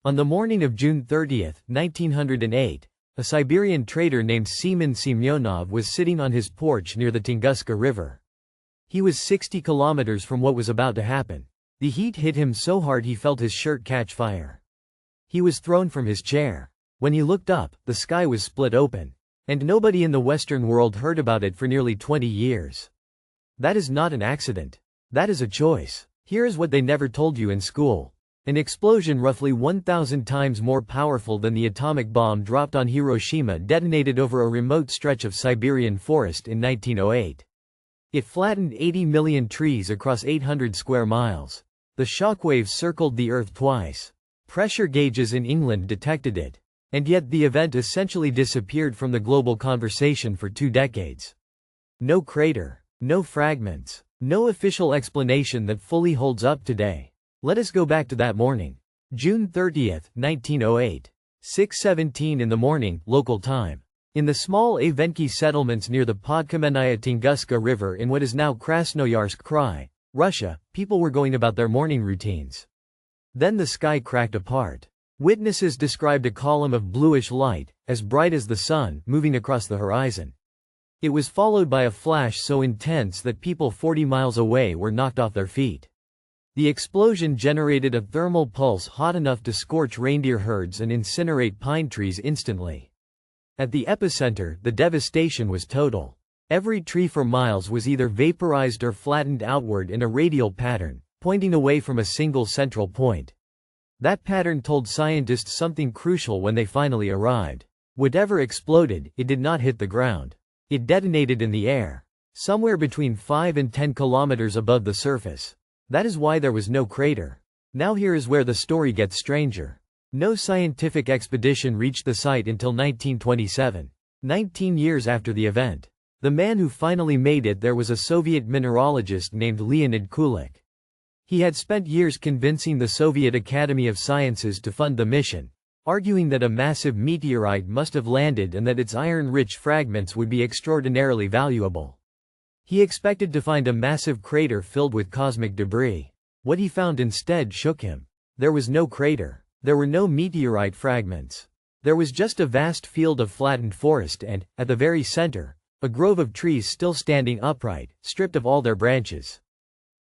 On the morning of June 30, 1908, a Siberian trader named Seaman Semyonov was sitting on his porch near the Tunguska River. He was 60 kilometers from what was about to happen. The heat hit him so hard he felt his shirt catch fire. He was thrown from his chair. When he looked up, the sky was split open. And nobody in the Western world heard about it for nearly 20 years. That is not an accident. That is a choice. Here is what they never told you in school. An explosion roughly 1,000 times more powerful than the atomic bomb dropped on Hiroshima detonated over a remote stretch of Siberian forest in 1908. It flattened 80 million trees across 800 square miles. The shockwaves circled the Earth twice. Pressure gauges in England detected it. And yet the event essentially disappeared from the global conversation for 2 decades. No crater. No fragments. No official explanation that fully holds up today. Let us go back to that morning. June 30, 1908. 6:17 in the morning, local time. In the small Evenki settlements near the Podkamenaya Tunguska River in what is now Krasnoyarsk Krai, Russia, people were going about their morning routines. Then the sky cracked apart. Witnesses described a column of bluish light, as bright as the sun, moving across the horizon. It was followed by a flash so intense that people 40 miles away were knocked off their feet. The explosion generated a thermal pulse hot enough to scorch reindeer herds and incinerate pine trees instantly. At the epicenter, the devastation was total. Every tree for miles was either vaporized or flattened outward in a radial pattern, pointing away from a single central point. That pattern told scientists something crucial when they finally arrived. Whatever exploded, it did not hit the ground. It detonated in the air, somewhere between 5 and 10 kilometers above the surface. That is why there was no crater. Now here is where the story gets stranger. No scientific expedition reached the site until 1927, 19 years after the event. The man who finally made it there was a Soviet mineralogist named Leonid Kulik. He had spent years convincing the Soviet Academy of Sciences to fund the mission, arguing that a massive meteorite must have landed and that its iron-rich fragments would be extraordinarily valuable. He expected to find a massive crater filled with cosmic debris. What he found instead shook him. There was no crater. There were no meteorite fragments. There was just a vast field of flattened forest and, at the very center, a grove of trees still standing upright, stripped of all their branches.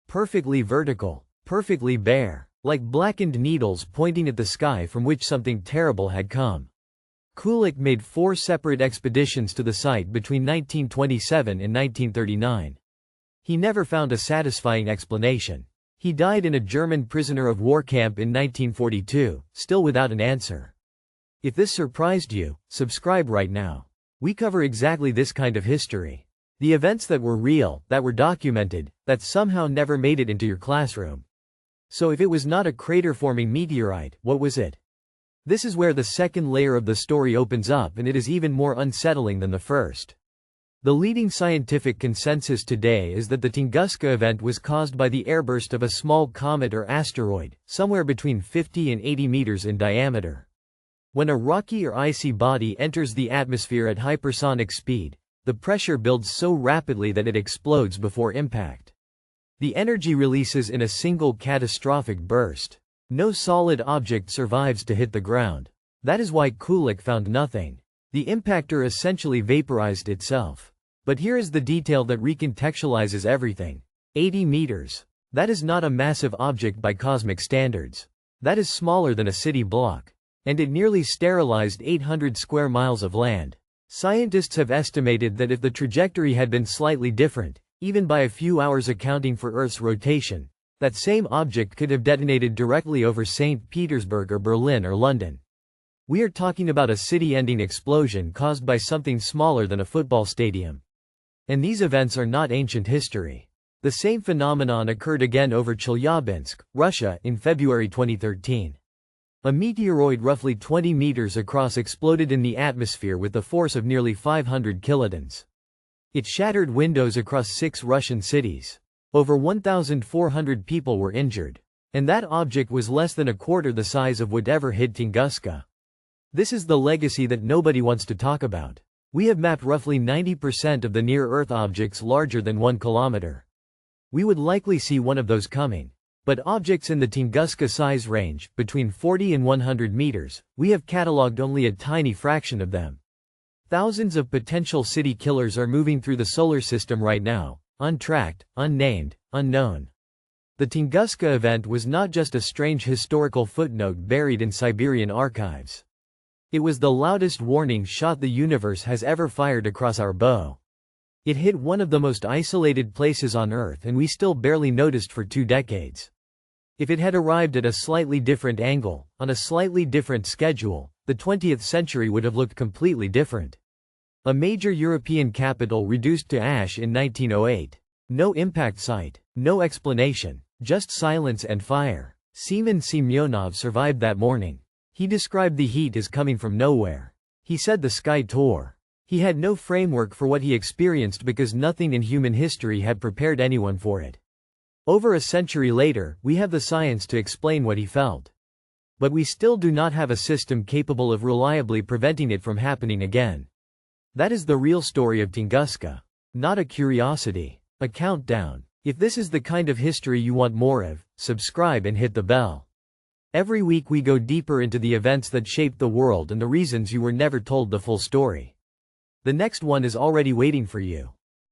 Perfectly vertical, perfectly bare, like blackened needles pointing at the sky from which something terrible had come. Kulik made 4 separate expeditions to the site between 1927 and 1939. He never found a satisfying explanation. He died in a German prisoner of war camp in 1942, still without an answer. If this surprised you, subscribe right now. We cover exactly this kind of history. The events that were real, that were documented, that somehow never made it into your classroom. So if it was not a crater-forming meteorite, what was it? This is where the second layer of the story opens up, and it is even more unsettling than the first. The leading scientific consensus today is that the Tunguska event was caused by the airburst of a small comet or asteroid, somewhere between 50 and 80 meters in diameter. When a rocky or icy body enters the atmosphere at hypersonic speed, the pressure builds so rapidly that it explodes before impact. The energy releases in a single catastrophic burst. No solid object survives to hit the ground. That is why Kulik found nothing. The impactor essentially vaporized itself. But here is the detail that recontextualizes everything. 80 meters. That is not a massive object by cosmic standards. That is smaller than a city block. And it nearly sterilized 800 square miles of land. Scientists have estimated that if the trajectory had been slightly different, even by a few hours accounting for Earth's rotation, that same object could have detonated directly over St. Petersburg or Berlin or London. We are talking about a city-ending explosion caused by something smaller than a football stadium. And these events are not ancient history. The same phenomenon occurred again over Chelyabinsk, Russia, in February 2013. A meteoroid roughly 20 meters across exploded in the atmosphere with the force of nearly 500 kilotons. It shattered windows across 6 Russian cities. Over 1,400 people were injured. And that object was less than a quarter the size of whatever hit Tunguska. This is the legacy that nobody wants to talk about. We have mapped roughly 90% of the near-Earth objects larger than 1 kilometer. We would likely see one of those coming. But objects in the Tunguska size range, between 40 and 100 meters, we have catalogued only a tiny fraction of them. Thousands of potential city killers are moving through the solar system right now, untracked, unnamed, unknown. The Tunguska event was not just a strange historical footnote buried in Siberian archives. It was the loudest warning shot the universe has ever fired across our bow. It hit one of the most isolated places on Earth, and we still barely noticed for 2 decades. If it had arrived at a slightly different angle, on a slightly different schedule, the 20th century would have looked completely different. A major European capital reduced to ash in 1908. No impact site, no explanation, just silence and fire. Seaman Semyonov survived that morning. He described the heat as coming from nowhere. He said the sky tore. He had no framework for what he experienced because nothing in human history had prepared anyone for it. Over a century later, we have the science to explain what he felt. But we still do not have a system capable of reliably preventing it from happening again. That is the real story of Tunguska. Not a curiosity. A countdown. If this is the kind of history you want more of, subscribe and hit the bell. Every week we go deeper into the events that shaped the world and the reasons you were never told the full story. The next one is already waiting for you.